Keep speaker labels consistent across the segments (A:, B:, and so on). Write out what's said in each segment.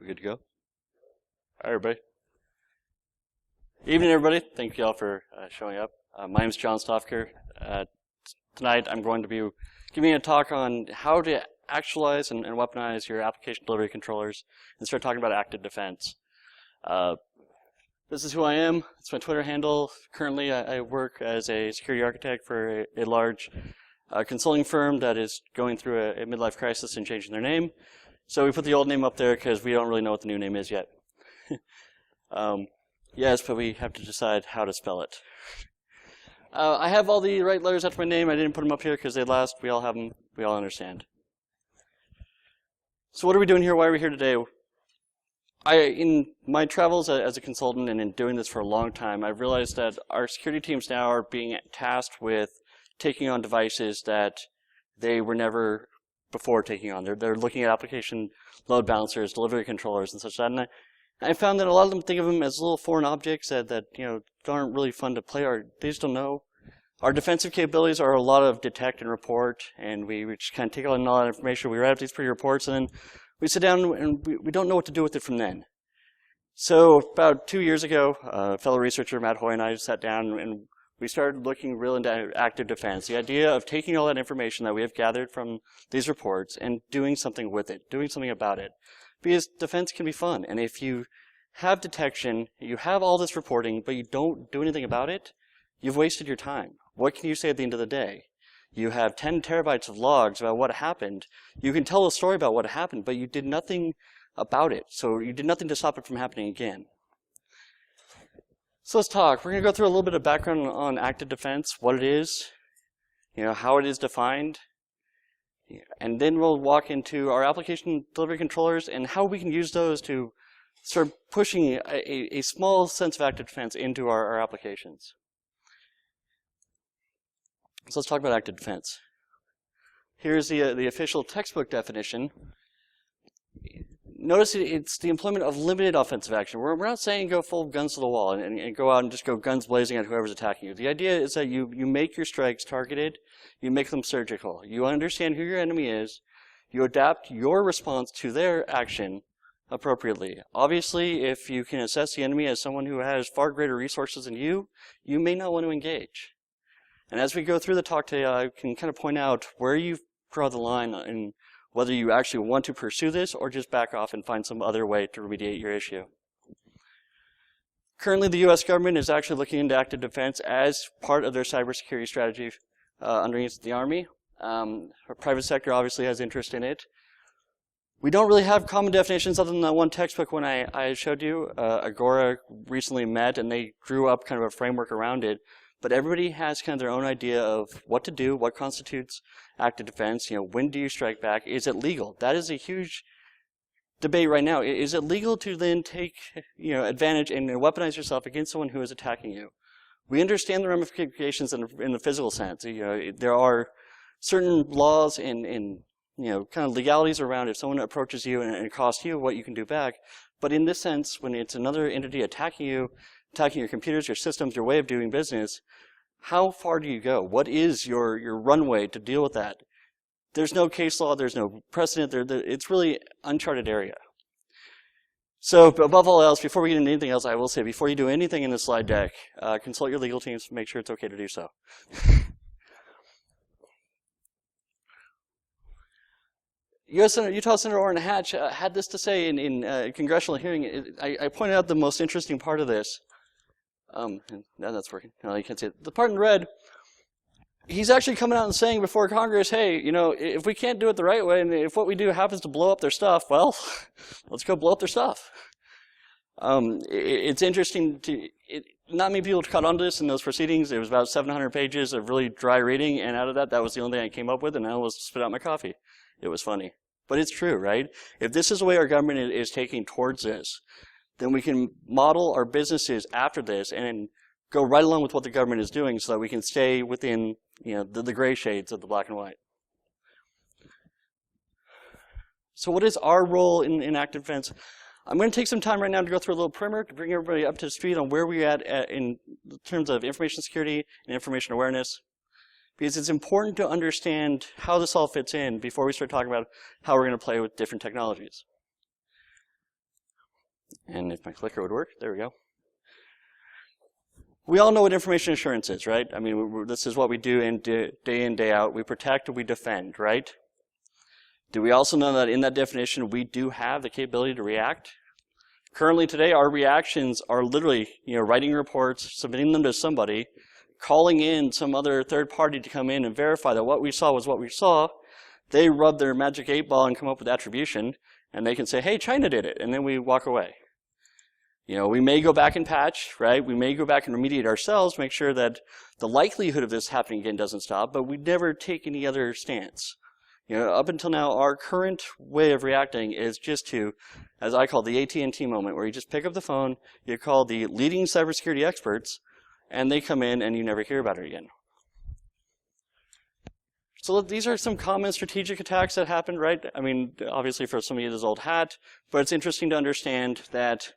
A: We good to go? All right, everybody. Evening, everybody. Thank you all for showing up. My name is John Stauffacher. Tonight, I'm going to be giving a talk on how to actualize and weaponize your application delivery controllers and start talking about active defense. This is who I am. It's my Twitter handle. Currently, I work as a security architect for a large consulting firm that is going through a midlife crisis and changing their name. So we put the old name up there because we don't really know what the new name is yet. Yes, but we have to decide how to spell it. I have all the right letters after my name. I didn't put them up here because they last. We all have them. We all understand. So what are we doing here? Why are we here today? In my travels as a consultant and in doing this for a long time, I've realized that our security teams now are being tasked with taking on devices that they were never before taking on. They're looking at application load balancers, delivery controllers, and such that. And I found that a lot of them think of them as little foreign objects that aren't really fun to play, or they just don't know. Our defensive capabilities are a lot of detect and report, and we just kind of take on all that information. We write up these pretty reports, and then we sit down and we don't know what to do with it from then. So about 2 years ago, a fellow researcher, Matt Hoy, and I sat down and we started looking real into active defense. The idea of taking all that information that we have gathered from these reports and doing something with it, doing something about it. Because defense can be fun. And if you have detection, you have all this reporting, but you don't do anything about it, you've wasted your time. What can you say at the end of the day? You have 10 terabytes of logs about what happened. You can tell a story about what happened, but you did nothing about it. So you did nothing to stop it from happening again. So let's talk. We're going to go through a little bit of background on active defense, what it is, how it is defined, and then we'll walk into our application delivery controllers and how we can use those to start pushing a small sense of active defense into our applications. So let's talk about active defense. Here's the official textbook definition. Notice it's the employment of limited offensive action. We're not saying go full guns to the wall and go out and just go guns blazing at whoever's attacking you. The idea is that you make your strikes targeted, you make them surgical. You understand who your enemy is, you adapt your response to their action appropriately. Obviously, if you can assess the enemy as someone who has far greater resources than you may not want to engage. And as we go through the talk today, I can kind of point out where you draw the line and whether you actually want to pursue this or just back off and find some other way to remediate your issue. Currently, the U.S. government is actually looking into active defense as part of their cybersecurity strategy underneath the Army. The private sector obviously has interest in it. We don't really have common definitions other than that one textbook when I showed you. Agora recently met and they drew up kind of a framework around it. But everybody has kind of their own idea of what to do, what constitutes active defense. When do you strike back? Is it legal? That is a huge debate right now. Is it legal to then take advantage and weaponize yourself against someone who is attacking you? We understand the ramifications in the physical sense. There are certain laws and kind of legalities around if someone approaches you and it costs you what you can do back. But in this sense, when it's another entity attacking you, attacking your computers, your systems, your way of doing business, how far do you go? What is your runway to deal with that? There's no case law, there's no precedent, it's really uncharted area. So above all else, before we get into anything else, I will say, before you do anything in this slide deck, consult your legal teams to make sure it's okay to do so. Utah Senator Orrin Hatch had this to say in a congressional hearing. I pointed out the most interesting part of this. Now that's working. No, you can't see it. The part in red, he's actually coming out and saying before Congress, hey, if we can't do it the right way, and if what we do happens to blow up their stuff, well, let's go blow up their stuff. It's interesting not many people caught on to this in those proceedings. It was about 700 pages of really dry reading, and out of that was the only thing I came up with, and I almost spit out my coffee. It was funny. But it's true, right? If this is the way our government is taking towards this, then we can model our businesses after this and go right along with what the government is doing so that we can stay within the gray shades of the black and white. So what is our role in active defense? I'm going to take some time right now to go through a little primer to bring everybody up to speed on where we're at in terms of information security and information awareness. Because it's important to understand how this all fits in before we start talking about how we're going to play with different technologies. And if my clicker would work, there we go. We all know what information assurance is, right? I mean, this is what we do day in, day out. We protect and we defend, right? Do we also know that in that definition, we do have the capability to react? Currently today, our reactions are literally, writing reports, submitting them to somebody, calling in some other third party to come in and verify that what we saw was what we saw. They rub their magic 8-ball and come up with attribution, and they can say, hey, China did it, and then we walk away. We may go back and patch, right? We may go back and remediate ourselves, make sure that the likelihood of this happening again doesn't stop, but we never take any other stance. Up until now, our current way of reacting is just to, as I call the AT&T moment, where you just pick up the phone, you call the leading cybersecurity experts, and they come in and you never hear about it again. So these are some common strategic attacks that happened, right? I mean, obviously for some of you this old hat, but it's interesting to understand that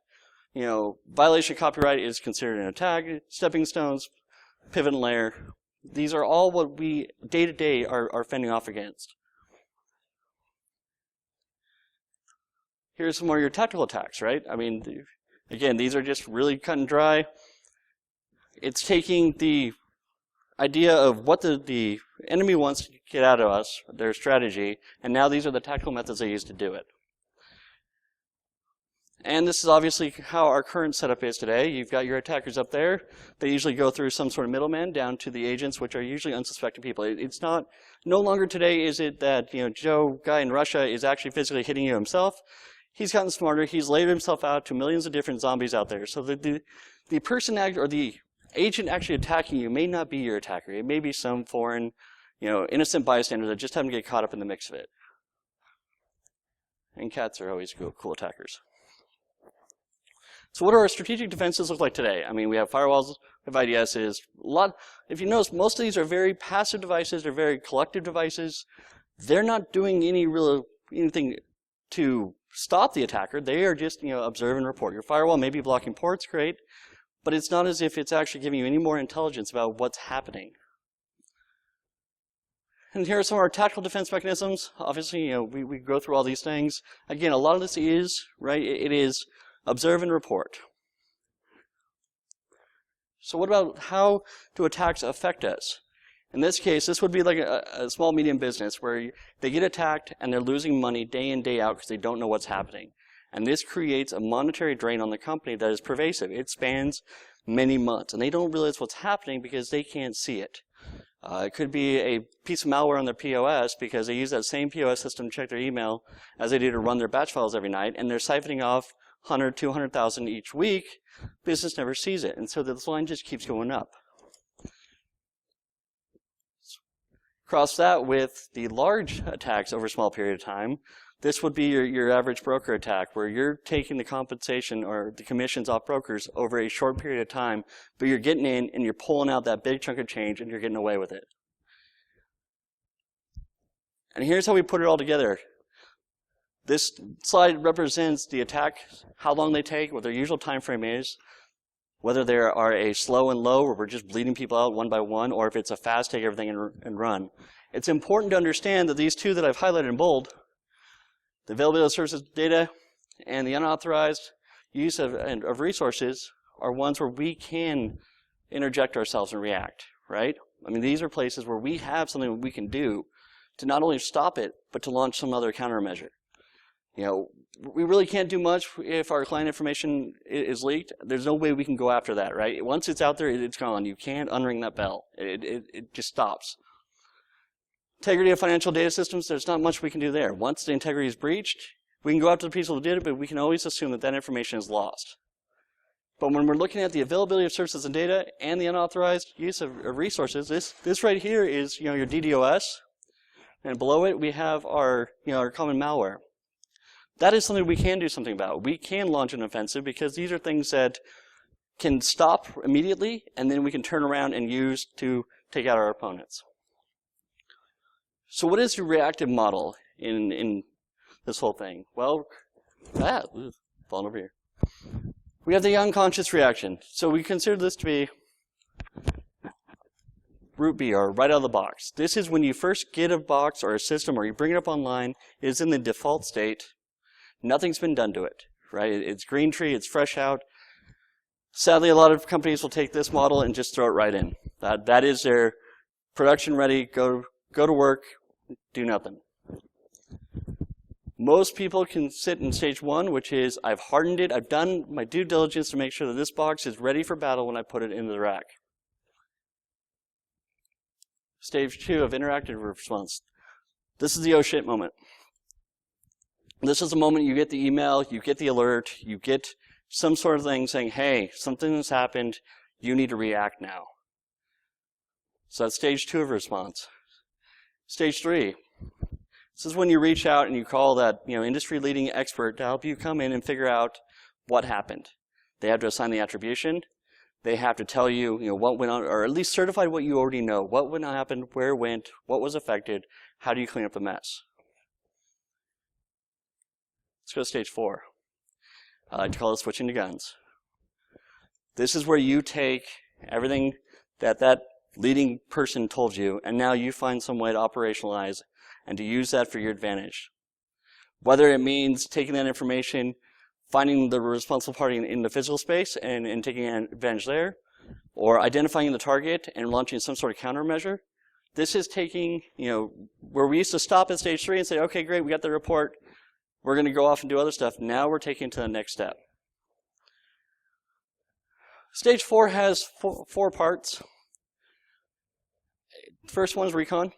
A: violation of copyright is considered an attack, stepping stones, pivot and layer. These are all what we day to day are fending off against. Here's some more of your tactical attacks, right? I mean, again, these are just really cut and dry. It's taking the idea of what the enemy wants to get out of us, their strategy, and now these are the tactical methods they use to do it. And this is obviously how our current setup is today. You've got your attackers up there. They usually go through some sort of middleman down to the agents, which are usually unsuspecting people. It's no longer today is it that Joe guy in Russia is actually physically hitting you himself. He's gotten smarter. He's laid himself out to millions of different zombies out there. So the person or the agent actually attacking you may not be your attacker. It may be some foreign, innocent bystander that just happened to get caught up in the mix of it. And cats are always cool attackers. So what do our strategic defenses look like today? I mean, we have firewalls, we have IDSs. If you notice, most of these are very passive devices. They're very collective devices. They're not doing anything to stop the attacker. They are just, observe and report. Your firewall may be blocking ports, great, but it's not as if it's actually giving you any more intelligence about what's happening. And here are some of our tactical defense mechanisms. Obviously, we go through all these things. Again, a lot of this is, right, it is observe and report. So what about how do attacks affect us? In this case, this would be like a small, medium business where they get attacked and they're losing money day in, day out because they don't know what's happening. And this creates a monetary drain on the company that is pervasive. It spans many months. And they don't realize what's happening because they can't see it. It could be a piece of malware on their POS because they use that same POS system to check their email as they do to run their batch files every night. And they're siphoning off 100, 200,000 each week. Business never sees it. And so this line just keeps going up. Cross that with the large attacks over a small period of time. This would be your average broker attack, where you're taking the compensation or the commissions off brokers over a short period of time, but you're getting in and you're pulling out that big chunk of change and you're getting away with it. And here's how we put it all together. This slide represents the attack, how long they take, what their usual time frame is, whether they are a slow and low, where we're just bleeding people out one by one, or if it's a fast, take everything and run. It's important to understand that these two that I've highlighted in bold, the availability of services data and the unauthorized use of resources, are ones where we can interject ourselves and react, right? I mean, these are places where we have something that we can do to not only stop it, but to launch some other countermeasure. We really can't do much if our client information is leaked. There's no way we can go after that, right? Once it's out there, it's gone. You can't unring that bell. It just stops. Integrity of financial data systems, there's not much we can do there. Once the integrity is breached, we can go after the people who did it, but we can always assume that that information is lost. But when we're looking at the availability of services and data and the unauthorized use of resources, this right here is your DDoS, and below it we have our common malware. That is something we can do something about. We can launch an offensive because these are things that can stop immediately, and then we can turn around and use to take out our opponents. So what is your reactive model in this whole thing? Well, falling over here. We have the unconscious reaction. So we consider this to be root B, or right out of the box. This is when you first get a box or a system, or you bring it up online, it is in the default state. Nothing's been done to it, right? It's green tree, it's fresh out. Sadly, a lot of companies will take this model and just throw it right in. That is their production ready, go to work, do nothing. Most people can sit in stage 1, which is I've hardened it, I've done my due diligence to make sure that this box is ready for battle when I put it into the rack. Stage 2 of interactive response. This is the oh shit moment. This is the moment you get the email, you get the alert, you get some sort of thing saying, hey, something has happened, you need to react now. So that's stage 2 of response. Stage 3. This is when you reach out and you call that industry-leading expert to help you come in and figure out what happened. They have to assign the attribution. They have to tell you, what went on, or at least certify what you already know. What went on, happened, where it went, what was affected, how do you clean up the mess? Let's go to stage 4. I like to call it switching to guns. This is where you take everything that leading person told you, and now you find some way to operationalize and to use that for your advantage. Whether it means taking that information, finding the responsible party in the physical space and taking advantage there, or identifying the target and launching some sort of countermeasure. This is taking, where we used to stop at stage 3 and say, okay, great, we got the report, we're going to go off and do other stuff. Now we're taking it to the next step. Stage 4 has four parts. First one is recon.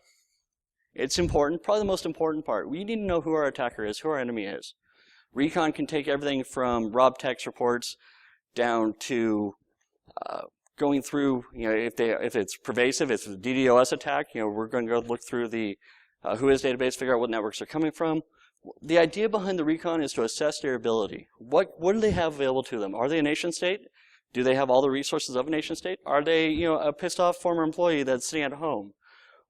A: It's important, probably the most important part. We need to know who our attacker is, who our enemy is. Recon can take everything from raw text reports down to going through, if it's pervasive, if it's a DDoS attack, we're going to go look through the WHOIS database, figure out what networks they're coming from. The idea behind the recon is to assess their ability. What do they have available to them? Are they a nation state? Do they have all the resources of a nation state? Are they, a pissed off former employee that's sitting at home?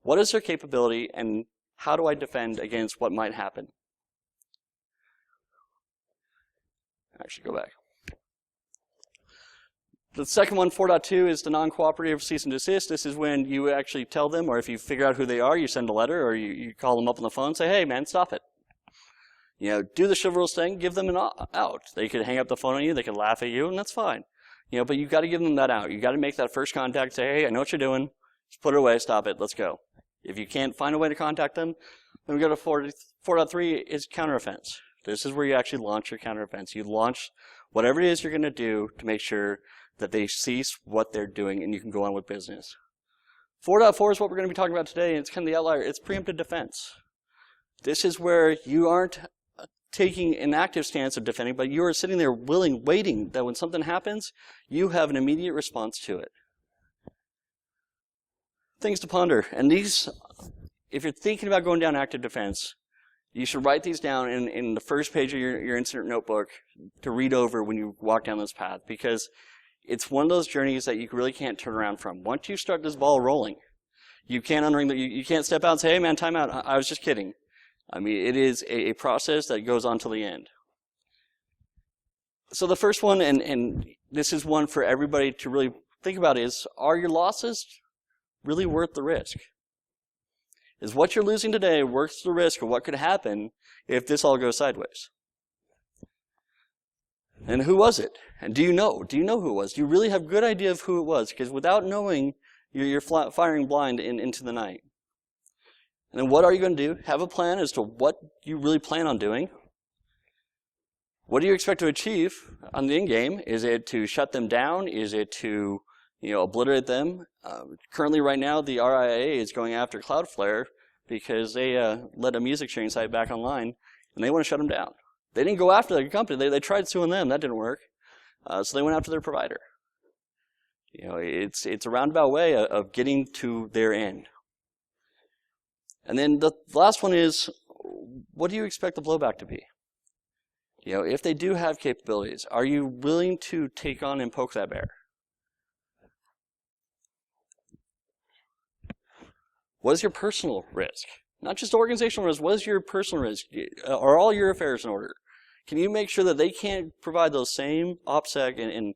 A: What is their capability, and how do I defend against what might happen? Actually, go back. The second one, 4.2, is the non-cooperative cease and desist. This is when you actually tell them, or if you figure out who they are, you send a letter, or you call them up on the phone and say, hey, man, stop it. Do the chivalrous thing, give them an out. They could hang up the phone on you, they could laugh at you, and that's fine. But you've got to give them that out. You've got to make that first contact, say, hey, I know what you're doing. Just put it away, stop it, let's go. If you can't find a way to contact them, then we go to 4.3 is counteroffense. This is where you actually launch your counteroffense. You launch whatever it is you're going to do to make sure that they cease what they're doing and you can go on with business. 4.4 is what we're going to be talking about today, and it's kind of the outlier. It's preemptive defense. This is where you aren't taking an active stance of defending, but you are sitting there waiting that when something happens, you have an immediate response to it. Things to ponder. And these, if you're thinking about going down active defense, you should write these down in the first page of your incident notebook to read over when you walk down this path, because it's one of those journeys that you really can't turn around from. Once you start this ball rolling, you can't unring you can't step out and say, hey man, time out, I was just kidding. I mean, it is a process that goes on till the end. So the first one, and this is one for everybody to really think about, is, are your losses really worth the risk? Is what you're losing today worth the risk of what could happen if this all goes sideways? And who was it? And do you know? Do you know who it was? Do you really have a good idea of who it was? Because without knowing, you're firing blind into the night. And then what are you going to do? Have a plan as to what you really plan on doing. What do you expect to achieve on the end game? Is it to shut them down? Is it to obliterate them? Currently, right now, the RIAA is going after Cloudflare because they let a music sharing site back online, and they want to shut them down. They didn't go after the company. They tried suing them. That didn't work. So they went after their provider. It's a roundabout way of getting to their end. And then the last one is, what do you expect the blowback to be? If they do have capabilities, are you willing to take on and poke that bear? What is your personal risk? Not just organizational risk, what is your personal risk? Are all your affairs in order? Can you make sure that they can't provide those same OPSEC and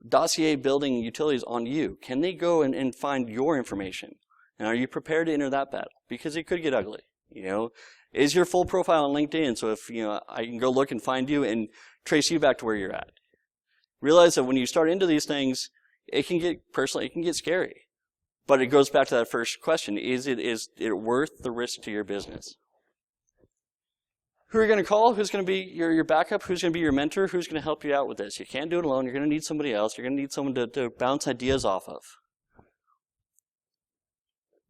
A: dossier building utilities on you? Can they go and find your information? And are you prepared to enter that battle? Because it could get ugly. Is your full profile on LinkedIn? So if I can go look and find you and trace you back to where you're at. Realize that when you start into these things, it can get scary. But it goes back to that first question: is it worth the risk to your business? Who are you going to call? Who's going to be your backup? Who's going to be your mentor? Who's going to help you out with this? You can't do it alone. You're going to need somebody else. You're going to need someone to bounce ideas off of.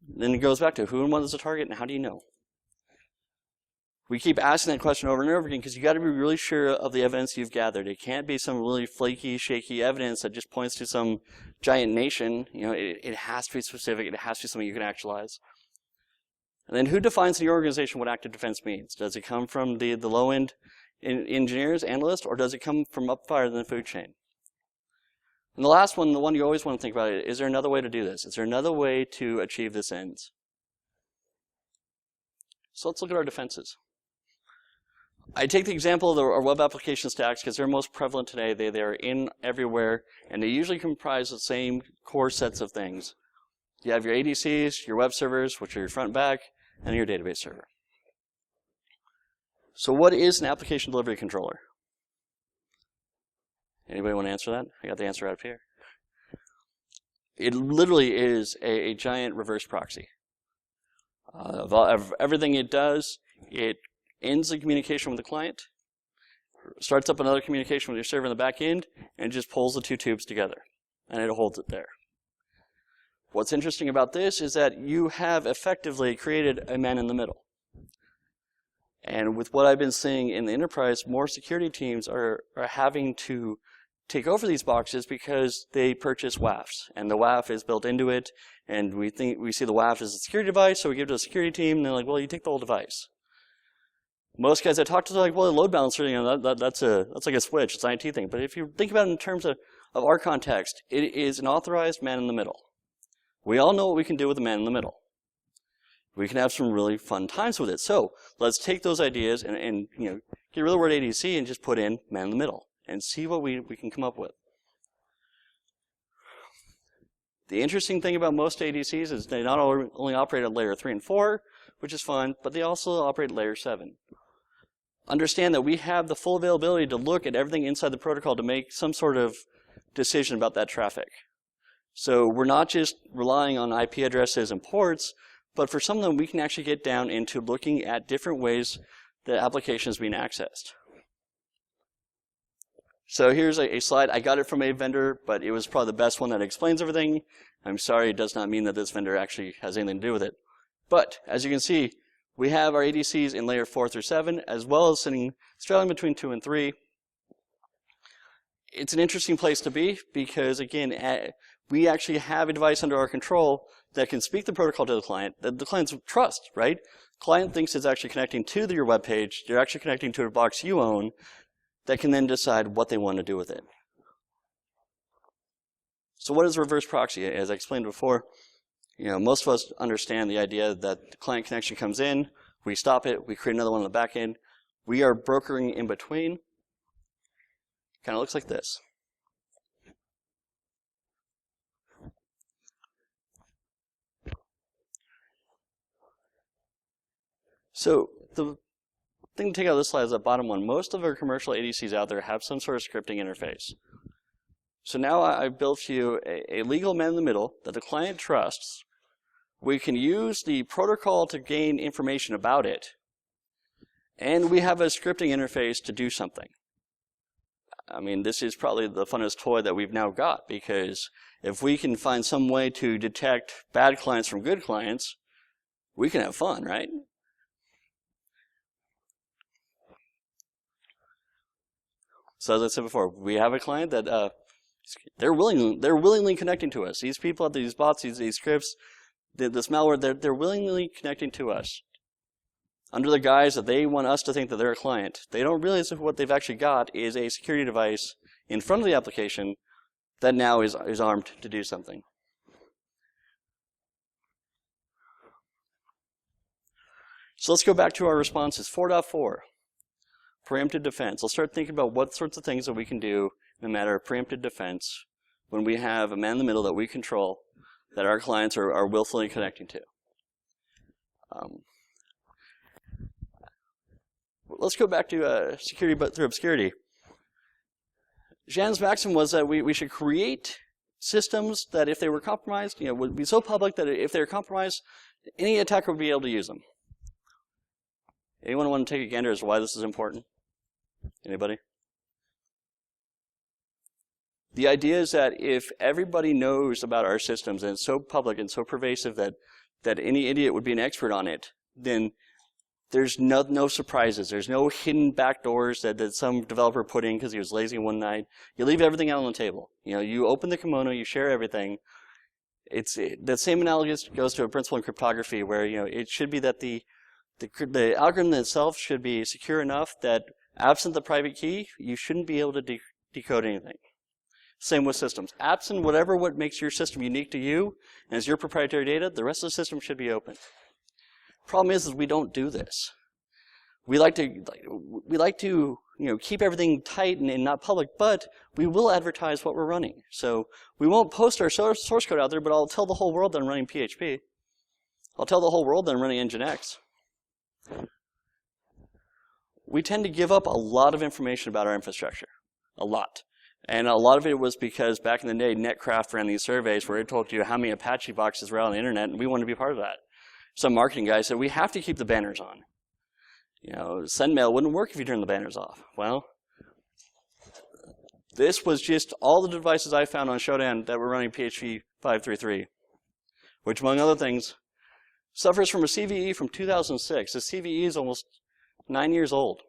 A: Then it goes back to who and what is the target and how do you know? We keep asking that question over and over again because you got to be really sure of the evidence you've gathered. It can't be some really flaky, shaky evidence that just points to some giant nation. It has to be specific. It has to be something you can actualize. And then who defines in your organization what active defense means? Does it come from the low-end engineers, analysts, or does it come from up higher in the food chain? And the last one, the one you always want to think about, is there another way to do this? Is there another way to achieve this end? So let's look at our defenses. I take the example of our web application stacks because they're most prevalent today. They're in everywhere, and they usually comprise the same core sets of things. You have your ADCs, your web servers, which are your front and back, and your database server. So what is an application delivery controller? Anybody want to answer that? I got the answer right up here. It literally is a giant reverse proxy. Of everything it does, it ends the communication with the client, starts up another communication with your server in the back end, and just pulls the two tubes together, and it holds it there. What's interesting about this is that you have effectively created a man in the middle. And with what I've been seeing in the enterprise, more security teams are having to take over these boxes because they purchase WAFs, and the WAF is built into it, and we see the WAF as a security device, so we give it to a security team, and they're like, well, you take the whole device. Most guys I talk to are like, well, the load balancer, that's like a switch, it's an IT thing. But if you think about it in terms of our context, it is an authorized man in the middle. We all know what we can do with a man in the middle. We can have some really fun times with it. So let's take those ideas and get rid of the word ADC and just put in man in the middle and see what we can come up with. The interesting thing about most ADCs is they not only operate at layer 3 and 4, which is fun, but they also operate at layer 7. Understand that we have the full availability to look at everything inside the protocol to make some sort of decision about that traffic. So we're not just relying on IP addresses and ports, but for some of them we can actually get down into looking at different ways the application is being accessed. So here's a slide. I got it from a vendor, but it was probably the best one that explains everything. I'm sorry, it does not mean that this vendor actually has anything to do with it. But as you can see, we have our ADCs in layer 4 through 7, as well as straddling between 2 and 3. It's an interesting place to be because, again, we actually have a device under our control that can speak the protocol to the client, that the clients trust, right? Client thinks it's actually connecting to your web page. You're actually connecting to a box you own that can then decide what they want to do with it. So what is reverse proxy? As I explained before, most of us understand the idea that the client connection comes in, we stop it, we create another one on the back end. We are brokering in between. Kind of looks like this. So the thing to take out of this slide is the bottom one. Most of our commercial ADCs out there have some sort of scripting interface. So now I've built for you a legal man in the middle that the client trusts. We can use the protocol to gain information about it. And we have a scripting interface to do something. I mean, this is probably the funnest toy that we've now got, because if we can find some way to detect bad clients from good clients, we can have fun, right? So as I said before, we have a client that they're willingly connecting to us. These people, these bots, these scripts, this malware, they're willingly connecting to us under the guise that they want us to think that they're a client. They don't realize that what they've actually got is a security device in front of the application that now is armed to do something. So let's go back to our responses. 4.4. Preemptive defense. Let's start thinking about what sorts of things that we can do in a matter of preemptive defense when we have a man in the middle that we control, that our clients are willfully connecting to. let's go back to security but through obscurity. Jean's maxim was that we should create systems that if they were compromised, would be so public that if they were compromised, any attacker would be able to use them. Anyone want to take a gander as to why this is important? Anybody? The idea is that if everybody knows about our systems and it's so public and so pervasive that any idiot would be an expert on it, then there's no surprises. There's no hidden backdoors that some developer put in because he was lazy one night. You leave everything out on the table. You open the kimono, you share everything. The same analogy goes to a principle in cryptography where it should be that the algorithm itself should be secure enough that absent the private key, you shouldn't be able to decode anything. Same with systems. Absent what makes your system unique to you and is your proprietary data, the rest of the system should be open. Problem is we don't do this. We like to keep everything tight and not public, but we will advertise what we're running. So we won't post our source code out there, but I'll tell the whole world that I'm running PHP. I'll tell the whole world that I'm running Nginx. We tend to give up a lot of information about our infrastructure. A lot. And a lot of it was because back in the day, Netcraft ran these surveys where it told you how many Apache boxes were out on the internet, and we wanted to be part of that. Some marketing guy said, we have to keep the banners on. SendMail wouldn't work if you turned the banners off. Well, this was just all the devices I found on Shodan that were running PHP 5.3.3, which, among other things, suffers from a CVE from 2006. The CVE is almost 9 years old.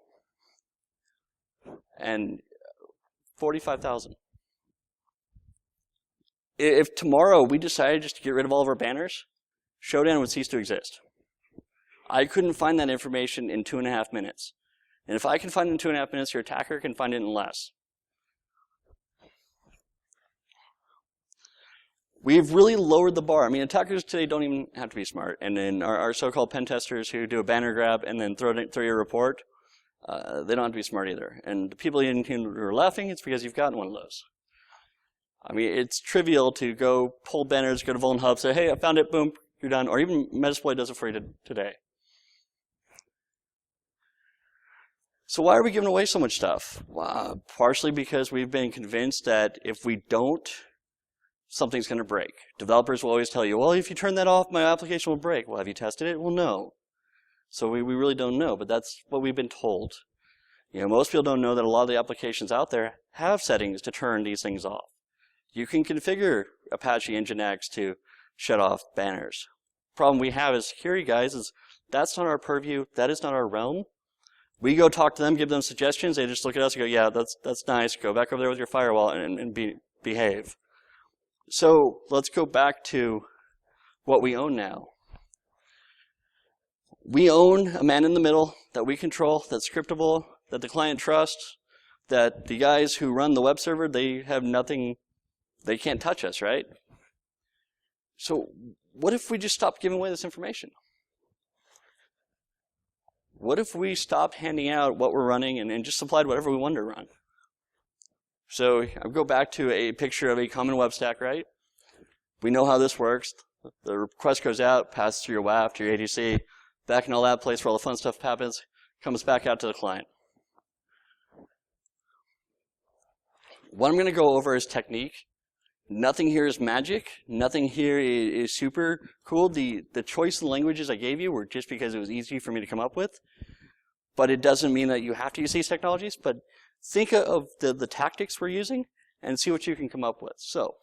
A: And 45,000. If tomorrow we decided just to get rid of all of our banners, Shodan would cease to exist. I couldn't find that information in 2.5 minutes. And if I can find it in 2.5 minutes, your attacker can find it in less. We've really lowered the bar. I mean, attackers today don't even have to be smart. And then our so-called pen testers who do a banner grab and then throw your report, they don't have to be smart either. And the people who are laughing, it's because you've gotten one of those. I mean, it's trivial to go pull banners, go to Vuln Hub, say, hey, I found it, boom, you're done. Or even Metasploit does it for you today. So why are we giving away so much stuff? Well, partially because we've been convinced that if we don't, something's going to break. Developers will always tell you, well, if you turn that off, my application will break. Well, have you tested it? Well, no. So we really don't know, but that's what we've been told. Most people don't know that a lot of the applications out there have settings to turn these things off. You can configure Apache Nginx to shut off banners. Problem we have as security guys is that's not our purview. That is not our realm. We go talk to them, give them suggestions. They just look at us and go, yeah, that's nice. Go back over there with your firewall and behave. So let's go back to what we own now. We own a man in the middle that we control, that's scriptable, that the client trusts, that the guys who run the web server, they have nothing, they can't touch us, right? So what if we just stopped giving away this information? What if we stopped handing out what we're running and just supplied whatever we wanted to run? So I'll go back to a picture of a common web stack, right? We know how this works. The request goes out, passes through your WAF to your ADC, back in all that place where all the fun stuff happens, comes back out to the client. What I'm going to go over is technique. Nothing here is magic. Nothing here is super cool. The choice in languages I gave you were just because it was easy for me to come up with. But it doesn't mean that you have to use these technologies. But think of the tactics we're using and see what you can come up with. So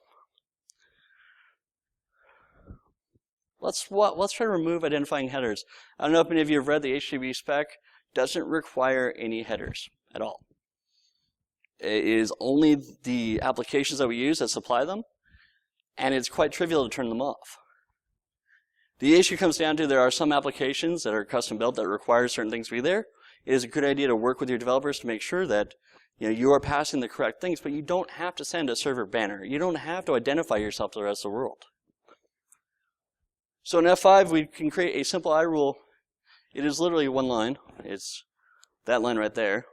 A: let's try to remove identifying headers. I don't know if any of you have read the HTTP spec. Doesn't require any headers at all. It is only the applications that we use that supply them, and it's quite trivial to turn them off. The issue comes down to there are some applications that are custom built that require certain things to be there. It is a good idea to work with your developers to make sure that you are passing the correct things, but you don't have to send a server banner. You don't have to identify yourself to the rest of the world. So in F5, we can create a simple I rule. It is literally one line. It's that line right there.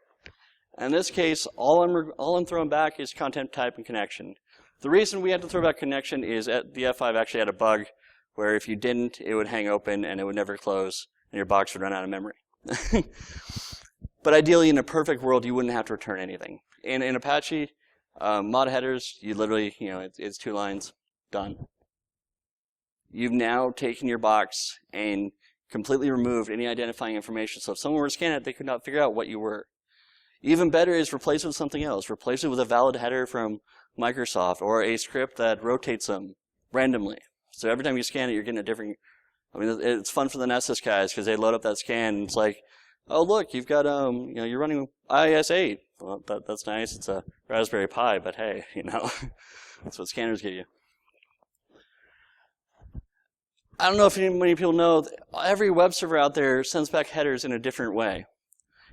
A: In this case, all I'm throwing back is content type and connection. The reason we had to throw back connection is the F5 actually had a bug where if you didn't, it would hang open and it would never close, and your box would run out of memory. But ideally, in a perfect world, you wouldn't have to return anything. In Apache, mod headers, you literally, it's 2 lines, done. You've now taken your box and completely removed any identifying information. So if someone were to scan it, they could not figure out what you were. Even better is replace it with something else. Replace it with a valid header from Microsoft or a script that rotates them randomly. So every time you scan it, you're getting a different. I mean, it's fun for the Nessus guys because they load up that scan and it's like, oh look, you've got you're running IIS 8. Well, that's nice. It's a Raspberry Pi, but hey, that's what scanners give you. I don't know if many people know, every web server out there sends back headers in a different way.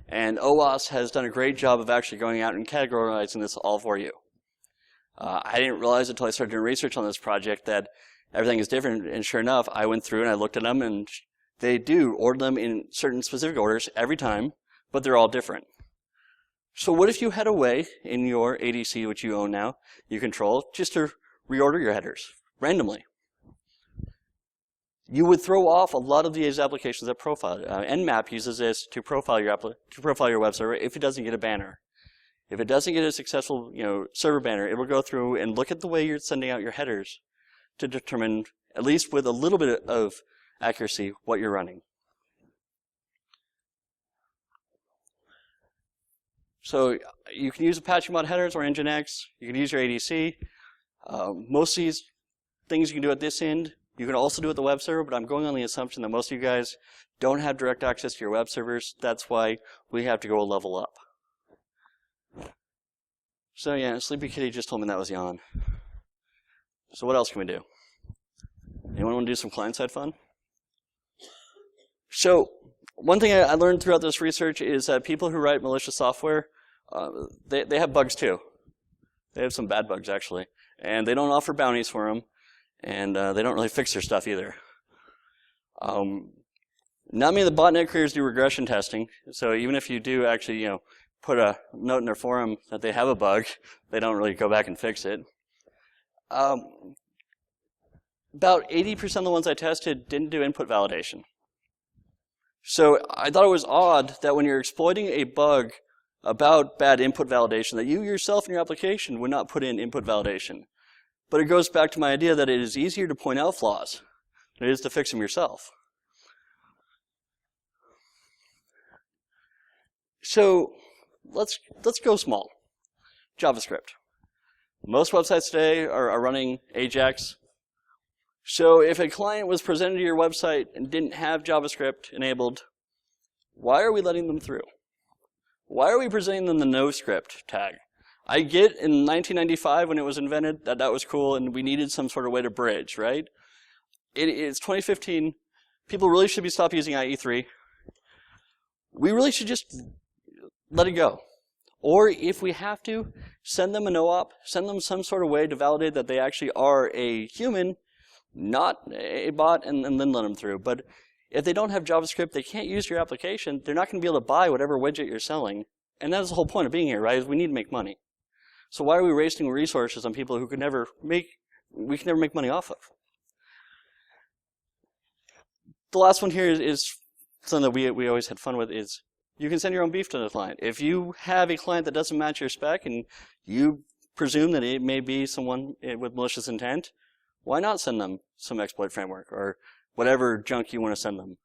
A: And OWASP has done a great job of actually going out and categorizing this all for you. I didn't realize until I started doing research on this project that everything is different, and sure enough, I went through and I looked at them, and they do order them in certain specific orders every time, but they're all different. So what if you had a way in your ADC, which you own now, you control, just to reorder your headers randomly? You would throw off a lot of these applications that profile. Nmap uses this to profile your web server if it doesn't get a banner. If it doesn't get a successful server banner, it will go through and look at the way you're sending out your headers to determine, at least with a little bit of accuracy, what you're running. So you can use Apache mod headers or Nginx. You can use your ADC. Most of these things you can do at this end. You can also do it at the web server, but I'm going on the assumption that most of you guys don't have direct access to your web servers. That's why we have to go a level up. So yeah, Sleepy Kitty just told me that was yawn. So what else can we do? Anyone want to do some client-side fun? So one thing I learned throughout this research is that people who write malicious software, they have bugs too. They have some bad bugs, actually. And they don't offer bounties for them. And they don't really fix their stuff either. Not many of the botnet creators do regression testing. So even if you do actually, put a note in their forum that they have a bug, they don't really go back and fix it. About 80% of the ones I tested didn't do input validation. So I thought it was odd that when you're exploiting a bug about bad input validation, that you yourself in your application would not put in input validation. But it goes back to my idea that it is easier to point out flaws than it is to fix them yourself. So let's go small. JavaScript. Most websites today are running Ajax. So if a client was presented to your website and didn't have JavaScript enabled, why are we letting them through? Why are we presenting them the no script tag? I get in 1995 when it was invented that was cool and we needed some sort of way to bridge, right? It's 2015. People really should be stopped using IE3. We really should just let it go. Or if we have to, send them a no-op, send them some sort of way to validate that they actually are a human, not a bot, and then let them through. But if they don't have JavaScript, they can't use your application, they're not going to be able to buy whatever widget you're selling. And that's the whole point of being here, right? Is we need to make money. So why are we wasting resources on people who we can never make money off of? The last one here is something that we always had fun with is you can send your own beef to the client. If you have a client that doesn't match your spec and you presume that it may be someone with malicious intent, why not send them some exploit framework or whatever junk you want to send them?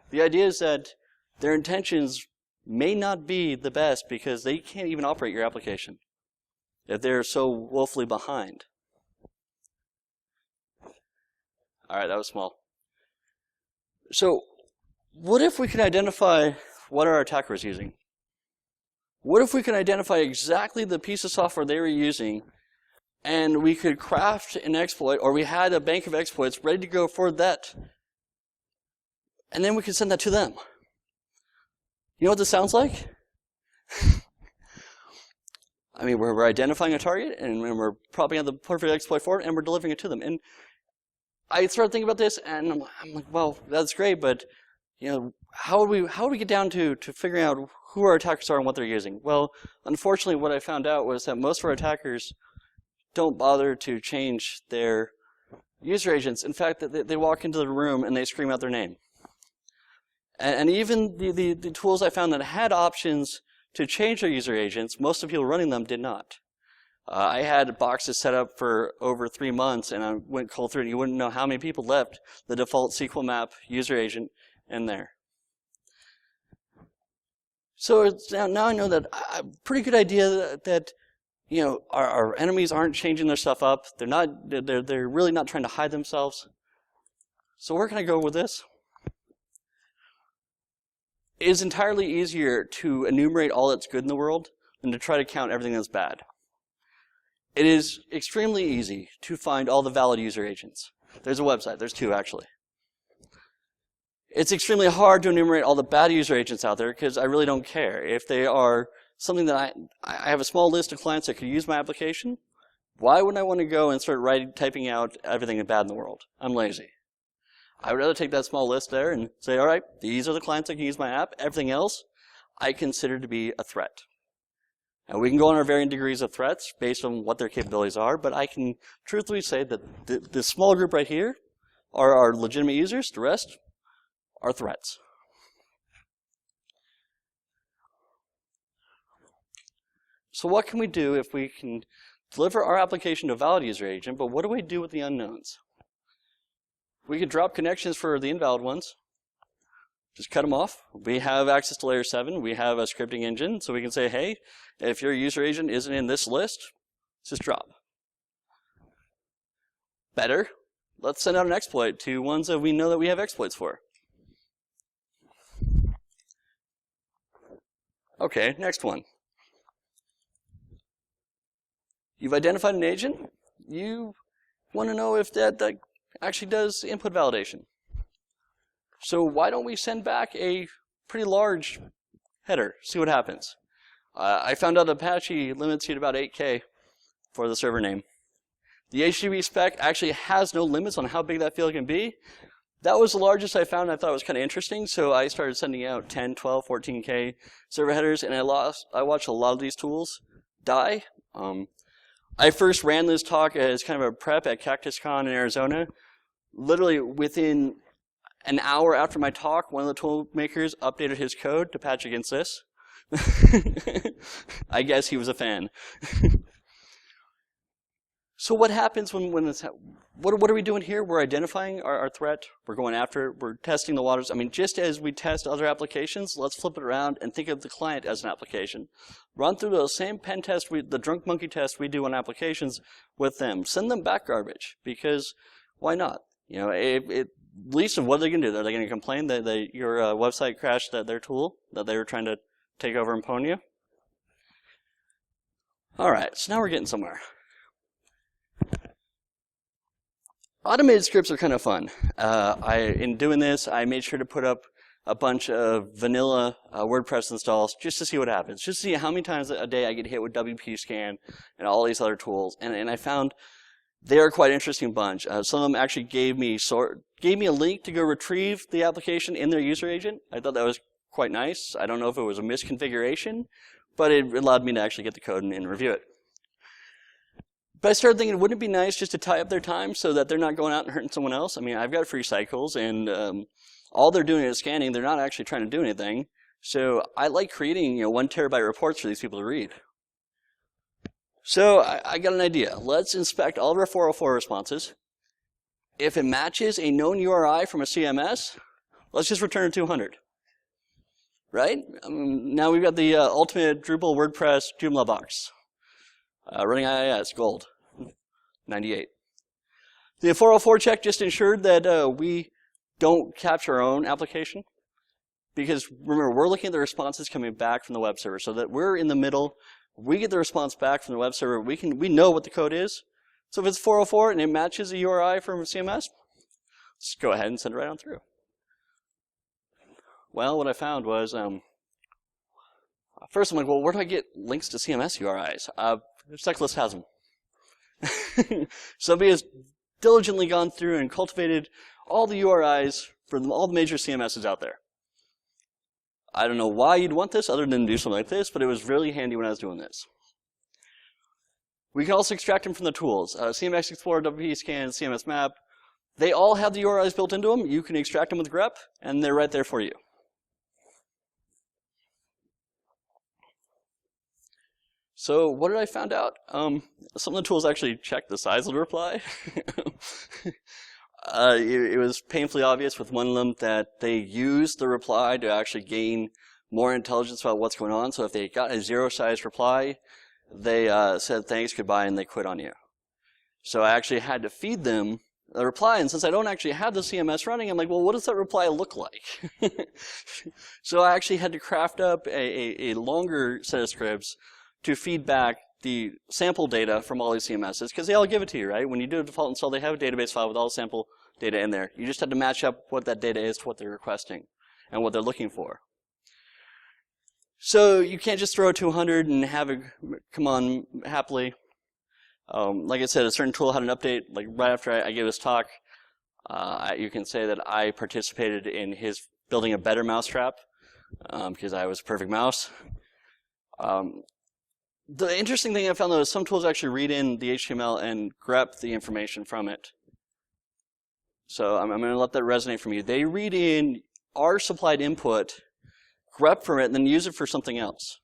A: The idea is that their intentions may not be the best because they can't even operate your application if they're so woefully behind. All right, that was small. So what if we could identify what our attacker is using? What if we could identify exactly the piece of software they were using and we could craft an exploit, or we had a bank of exploits ready to go for that, and then we could send that to them? You know what this sounds like? I mean, we're identifying a target, and we're propping out the perfect exploit for it, and we're delivering it to them. And I started thinking about this, and I'm like, well, that's great, but how would we get down to figuring out who our attackers are and what they're using? Well, unfortunately, what I found out was that most of our attackers don't bother to change their user agents. In fact, they walk into the room and they scream out their name. And even the tools I found that had options to change their user agents, most of the people running them did not. I had boxes set up for over 3 months, and I went cold through it, and you wouldn't know how many people left the default SQL map user agent in there. So now I know that a pretty good idea that our enemies aren't changing their stuff up. They're really not trying to hide themselves. So where can I go with this? It is entirely easier to enumerate all that's good in the world than to try to count everything that's bad. It is extremely easy to find all the valid user agents. There's a website. There's 2, actually. It's extremely hard to enumerate all the bad user agents out there because I really don't care. If they are something that I have a small list of clients that could use my application, why would I want to go and start typing out everything bad in the world? I'm lazy. I would rather take that small list there and say, all right, these are the clients that can use my app. Everything else I consider to be a threat. Now, we can go on our varying degrees of threats based on what their capabilities are, but I can truthfully say that this small group right here are our legitimate users. The rest are threats. So what can we do if we can deliver our application to a valid user agent, but what do we do with the unknowns? We could drop connections for the invalid ones. Just cut them off. We have access to layer 7. We have a scripting engine, so we can say, hey, if your user agent isn't in this list, just drop. Better, let's send out an exploit to ones that we know that we have exploits for. Okay, next one. You've identified an agent. You want to know if that actually does input validation. So why don't we send back a pretty large header, see what happens. I found out Apache limits you to about 8K for the server name. The HTTP spec actually has no limits on how big that field can be. That was the largest I found. I thought it was kind of interesting, so I started sending out 10, 12, 14K server headers, and I watched a lot of these tools die. I first ran this talk as kind of a prep at CircleCityCon in Arizona. Literally within an hour after my talk, one of the tool makers updated his code to patch against this. I guess he was a fan. So what happens when this what are we doing here? We're identifying our threat. We're going after it. We're testing the waters. I mean, just as we test other applications, let's flip it around and think of the client as an application. Run through the same pen test, the drunk monkey test we do on applications with them. Send them back garbage, because why not? You know, least of what they're going to do. Are they going to complain that your website crashed their tool that they were trying to take over and pwn you? All right, so now we're getting somewhere. Automated scripts are kind of fun. In doing this, I made sure to put up a bunch of vanilla WordPress installs just to see what happens, just to see how many times a day I get hit with WP Scan and all these other tools. And I found they are quite an interesting bunch. Some of them actually gave me a link to go retrieve the application in their user agent. I thought that was quite nice. I don't know if it was a misconfiguration, but it allowed me to actually get the code and review it. But I started thinking, wouldn't it be nice just to tie up their time so that they're not going out and hurting someone else? I mean, I've got free cycles, and all they're doing is scanning. They're not actually trying to do anything. So I like creating 1 terabyte reports for these people to read. So I got an idea. Let's inspect all of our 404 responses. If it matches a known URI from a CMS, let's just return 200. Right? Now we've got the ultimate Drupal WordPress Joomla box. Running IIS, gold, 98. The 404 check just ensured that we don't capture our own application. Because remember, we're looking at the responses coming back from the web server, so that we're in the middle. We get the response back from the web server. We know what the code is. So if it's 404 and it matches a URI from CMS, just go ahead and send it right on through. Well, what I found was, first I'm like, well, where do I get links to CMS URIs? Cyclist has them. Somebody has diligently gone through and cultivated all the URIs for all the major CMSs out there. I don't know why you'd want this other than do something like this, but it was really handy when I was doing this. We can also extract them from the tools. CMS Explorer, WP Scan, CMS Map, they all have the URIs built into them. You can extract them with grep, and they're right there for you. So what did I find out? Some of the tools actually check the size of the reply. It was painfully obvious with one of them that they used the reply to actually gain more intelligence about what's going on. So if they got a zero-size reply, they said thanks, goodbye, and they quit on you. So I actually had to feed them a reply, and since I don't actually have the CMS running, I'm like, well, what does that reply look like? So I actually had to craft up a longer set of scripts to feed back the sample data from all these CMSs, because they all give it to you, right? When you do a default install, they have a database file with all the sample data in there. You just have to match up what that data is to what they're requesting and what they're looking for. So you can't just throw it to 100 and have it come on happily. Like I said, a certain tool had an update. Like right after I gave this talk, you can say that I participated in his building a better mousetrap because I was a perfect mouse. The interesting thing I found though is some tools actually read in the HTML and grep the information from it. So I'm going to let that resonate from you. They read in our supplied input, grep from it, and then use it for something else.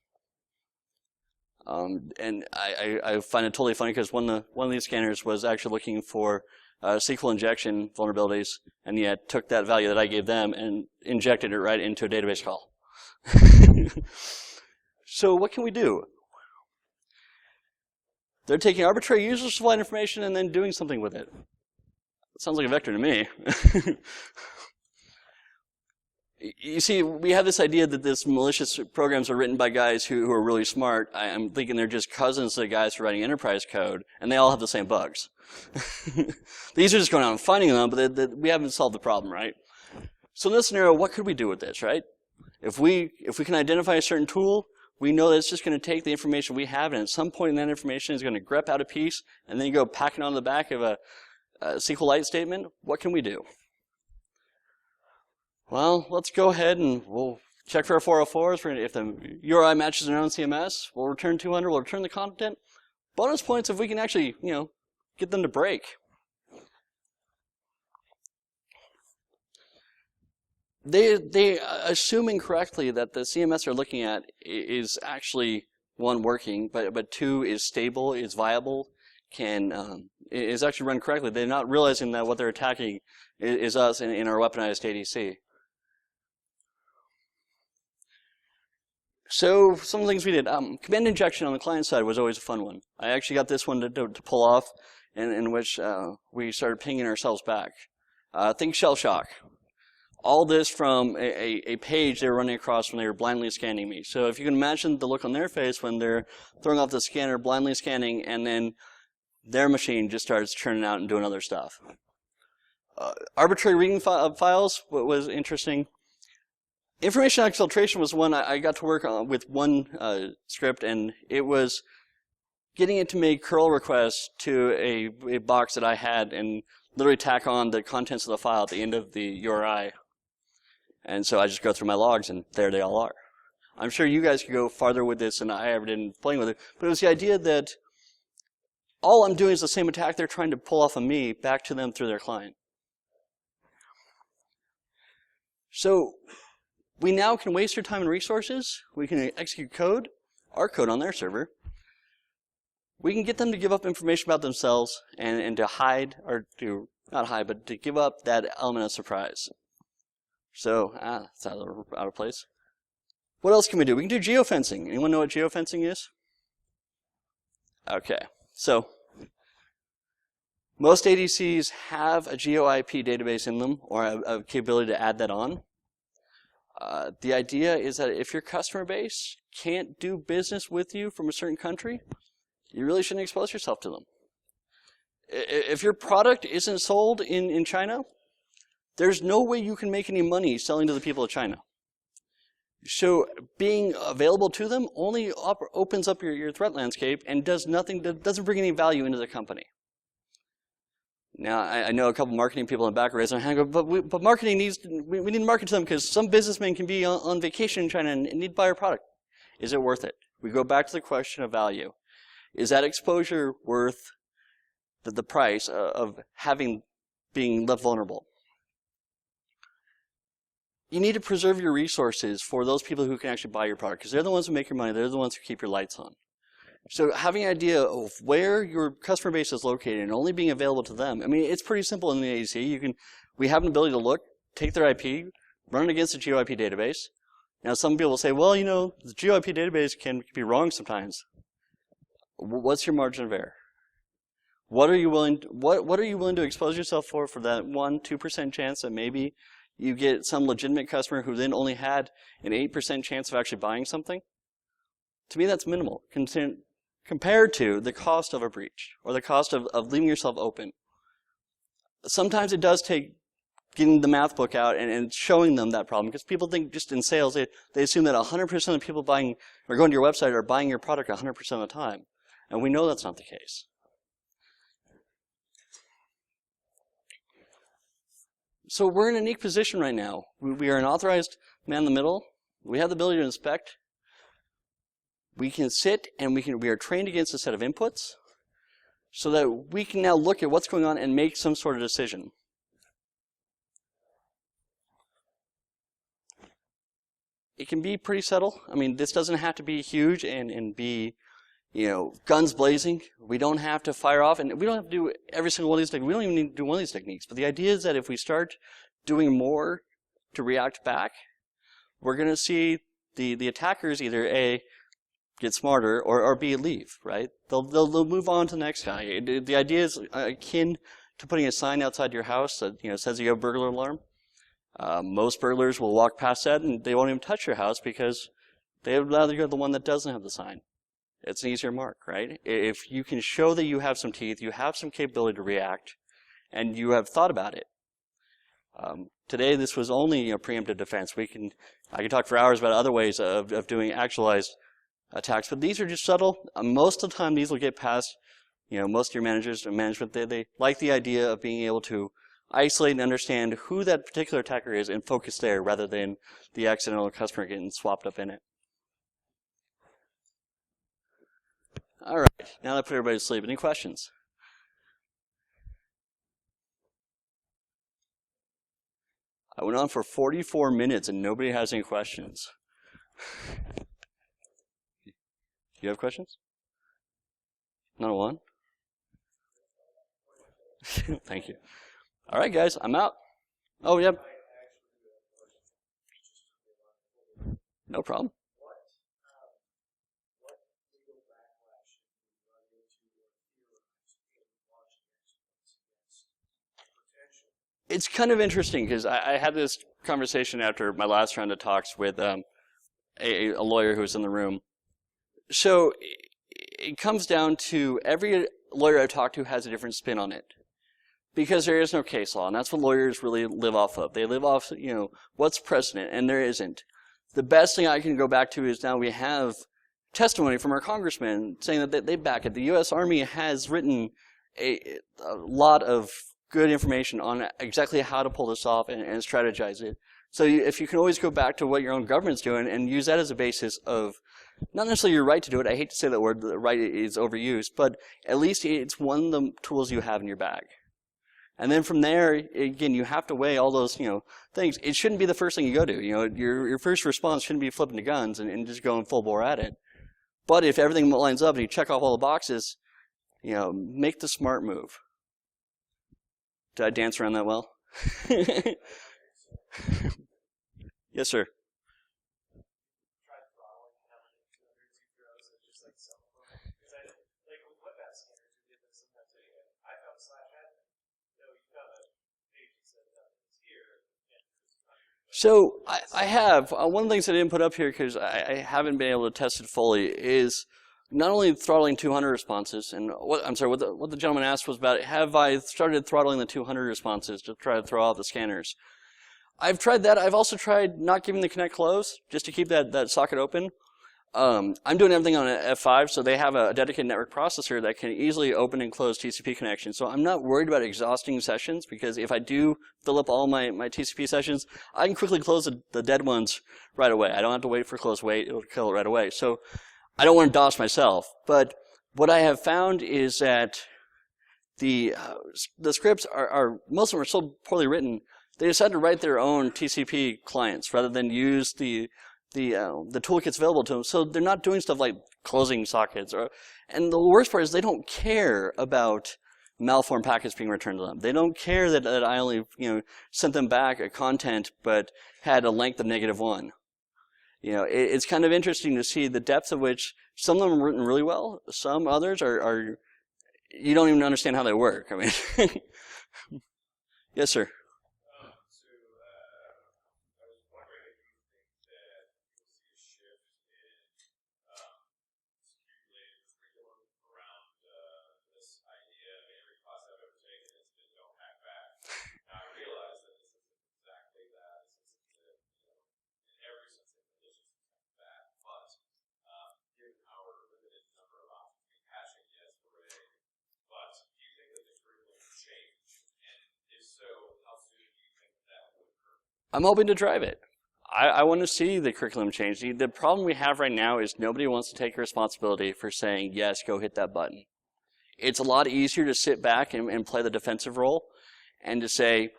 A: And I find it totally funny because one of these scanners was actually looking for SQL injection vulnerabilities, and yet took that value that I gave them and injected it right into a database call. So what can we do? They're taking arbitrary user supplied information and then doing something with it. Sounds like a vector to me. You see, we have this idea that these malicious programs are written by guys who are really smart. I'm thinking they're just cousins to the guys who are writing enterprise code, and they all have the same bugs. These are just going out and finding them, but we haven't solved the problem, right? So in this scenario, what could we do with this, right? If we can identify a certain tool, we know that it's just going to take the information we have, and at some point in that information is going to grep out a piece, and then you go packing on the back of a SQLite statement. What can we do? Well, let's go ahead and we'll check for our 404s. If the URI matches our own CMS, we'll return 200. We'll return the content. Bonus points if we can actually, get them to break. They assume incorrectly that the CMS they're looking at is actually, one, working, but two, is stable, is viable, is actually run correctly. They're not realizing that what they're attacking is us in our weaponized ADC. So some of the things we did, command injection on the client side was always a fun one. I actually got this one to pull off, in which we started pinging ourselves back. Think shell shock. All this from a page they were running across when they were blindly scanning me. So if you can imagine the look on their face when they're throwing off the scanner, blindly scanning, and then their machine just starts churning out and doing other stuff. Arbitrary reading files was interesting. Information exfiltration was one I got to work on with one script, and it was getting it to make curl requests to a box that I had and literally tack on the contents of the file at the end of the URI. And so I just go through my logs, and there they all are. I'm sure you guys could go farther with this than I ever did in playing with it, but it was the idea that all I'm doing is the same attack they're trying to pull off of me back to them through their client. So we now can waste their time and resources. We can execute code, our code on their server. We can get them to give up information about themselves and to hide, or to, not hide, but to give up that element of surprise. So, it's out of place. What else can we do? We can do geofencing. Anyone know what geofencing is? Okay, so most ADCs have a GeoIP database in them, or a capability to add that on. The idea is that if your customer base can't do business with you from a certain country, you really shouldn't expose yourself to them. If your product isn't sold in China, there's no way you can make any money selling to the people of China. So being available to them only opens up your threat landscape and does nothing, doesn't bring any value into the company. Now, I know a couple marketing people in the back are raising their hand, but marketing needs, we need to market to them because some businessmen can be on vacation in China and need to buy our product. Is it worth it? We go back to the question of value. Is that exposure worth the price of being left vulnerable? You need to preserve your resources for those people who can actually buy your product because they're the ones who make your money. They're the ones who keep your lights on. So having an idea of where your customer base is located and only being available to them. I mean, it's pretty simple in the ADC. We have an ability to look, take their IP, run it against the GeoIP database. Now, some people will say, well, you know, the GeoIP database can be wrong sometimes. What's your margin of error? What are you willing to expose yourself for that 1-2% chance that maybe you get some legitimate customer who then only had an 8% chance of actually buying something? To me, that's minimal compared to the cost of a breach or the cost of leaving yourself open. Sometimes it does take getting the math book out and showing them that problem, because people think just in sales, they assume that 100% of people buying or going to your website are buying your product 100% of the time. And we know that's not the case. So we're in a unique position right now. We are an authorized man in the middle. We have the ability to inspect. We can sit and we are trained against a set of inputs so that we can now look at what's going on and make some sort of decision. It can be pretty subtle. I mean, this doesn't have to be huge and be, you know, guns blazing. We don't have to fire off, and we don't have to do every single one of these techniques. We don't even need to do one of these techniques. But the idea is that if we start doing more to react back, we're going to see the attackers either A, get smarter, or B, leave, right? They'll move on to the next guy. The idea is akin to putting a sign outside your house that, you know, says you have a burglar alarm. Most burglars will walk past that and they won't even touch your house because they would rather go to the one that doesn't have the sign. It's an easier mark, right? If you can show that you have some teeth, you have some capability to react, and you have thought about it. Today, this was only, you know, preemptive defense. I can talk for hours about other ways of doing actualized attacks, but these are just subtle. Most of the time, these will get past, you know, most of your managers and management. They like the idea of being able to isolate and understand who that particular attacker is and focus there rather than the accidental customer getting swapped up in it. All right, now that I put everybody to sleep, any questions? I went on for 44 minutes and nobody has any questions. You have questions? Not one? Thank you. All right, guys, I'm out. Oh, yep. No problem. It's kind of interesting because I had this conversation after my last round of talks with a lawyer who was in the room. So it comes down to every lawyer I talk to has a different spin on it because there is no case law, and that's what lawyers really live off of. They live off, you know, what's precedent, and there isn't. The best thing I can go back to is now we have testimony from our congressman saying that they back it. The U.S. Army has written a lot of good information on exactly how to pull this off and strategize it. So if you can always go back to what your own government's doing and use that as a basis of not necessarily your right to do it. I hate to say that word, the right is overused, but at least it's one of the tools you have in your bag. And then from there, again, you have to weigh all those, you know, things. It shouldn't be the first thing you go to. You know, your first response shouldn't be flipping to guns and just going full bore at it. But if everything lines up and you check off all the boxes, you know, make the smart move. Did I dance around that well? Yes, sir. So I have. One of the things I didn't put up here because I haven't been able to test it fully is not only throttling 200 responses, and what the gentleman asked was about, have I started throttling the 200 responses to try to throw out the scanners? I've tried that. I've also tried not giving the connect close, just to keep that socket open. I'm doing everything on an F5, so they have a dedicated network processor that can easily open and close TCP connections. So I'm not worried about exhausting sessions, because if I do fill up all my TCP sessions, I can quickly close the dead ones right away. I don't have to wait for close wait. It'll kill it right away. So I don't want to DOS myself. But what I have found is that the scripts most of them are so poorly written, they decided to write their own TCP clients rather than use the the toolkits available to them. So they're not doing stuff like closing sockets, and the worst part is they don't care about malformed packets being returned to them. They don't care that I only sent them back a content but had a length of -1. It's kind of interesting to see the depth of which some of them are written really well. Some others are you don't even understand how they work. I mean, yes, sir. I'm hoping to drive it. I want to see the curriculum change. The problem we have right now is nobody wants to take responsibility for saying, yes, go hit that button. It's a lot easier to sit back and play the defensive role and to say,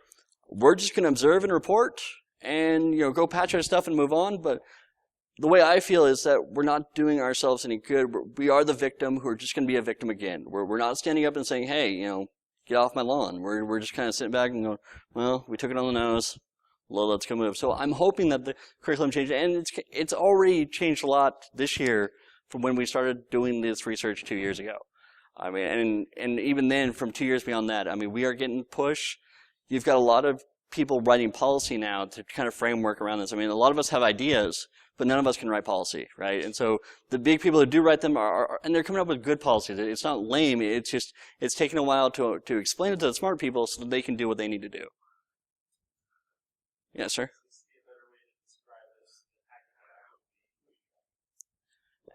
A: we're just going to observe and report and go patch our stuff and move on. But the way I feel is that we're not doing ourselves any good. We are the victim who are just going to be a victim again. We're not standing up and saying, hey, get off my lawn. We're just kind of sitting back and going, well, we took it on the nose. Well, let's go move. So I'm hoping that the curriculum changes, and it's already changed a lot this year from when we started doing this research 2 years ago. I mean, and even then, from 2 years beyond that, I mean, we are getting push. You've got a lot of people writing policy now to kind of framework around this. I mean, a lot of us have ideas, but none of us can write policy, right? And so the big people who do write them and they're coming up with good policies. It's not lame. It's just it's taken a while to explain it to the smart people so that they can do what they need to do. Yes, sir.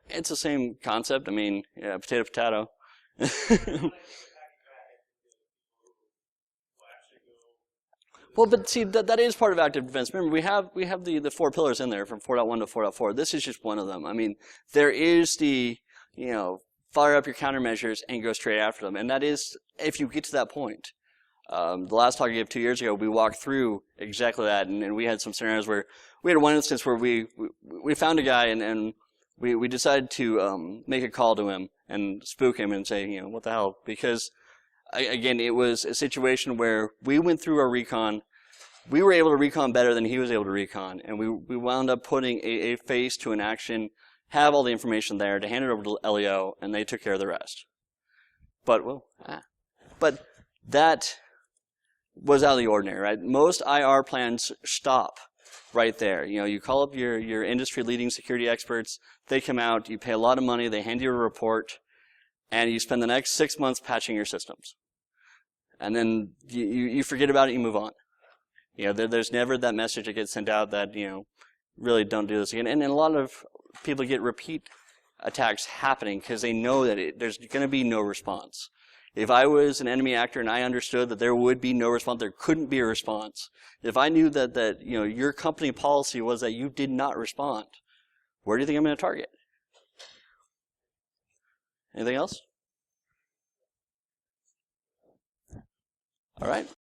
A: It's the same concept. I mean, yeah, potato, potato. Well, but see, that is part of active defense. Remember, we have the 4 pillars in there from 4.1 to 4.4. This is just one of them. I mean, there is the, fire up your countermeasures and go straight after them. And that is if you get to that point. The last talk I gave 2 years ago, we walked through exactly that, and we had some scenarios where we had one instance where we found a guy and we decided to make a call to him and spook him and say, what the hell? Because again, it was a situation where we went through our recon. We were able to recon better than he was able to recon, and we wound up putting a face to an action, have all the information there to hand it over to LEO, and they took care of the rest. But that was out of the ordinary, right? Most IR plans stop right there. You call up your industry-leading security experts. They come out. You pay a lot of money. They hand you a report, and you spend the next 6 months patching your systems. And then you forget about it. You move on. There's never that message that gets sent out that really don't do this again. And a lot of people get repeat attacks happening because they know that there's going to be no response. If I was an enemy actor and I understood that there would be no response, there couldn't be a response. If I knew that your company policy was that you did not respond, where do you think I'm going to target? Anything else? All right.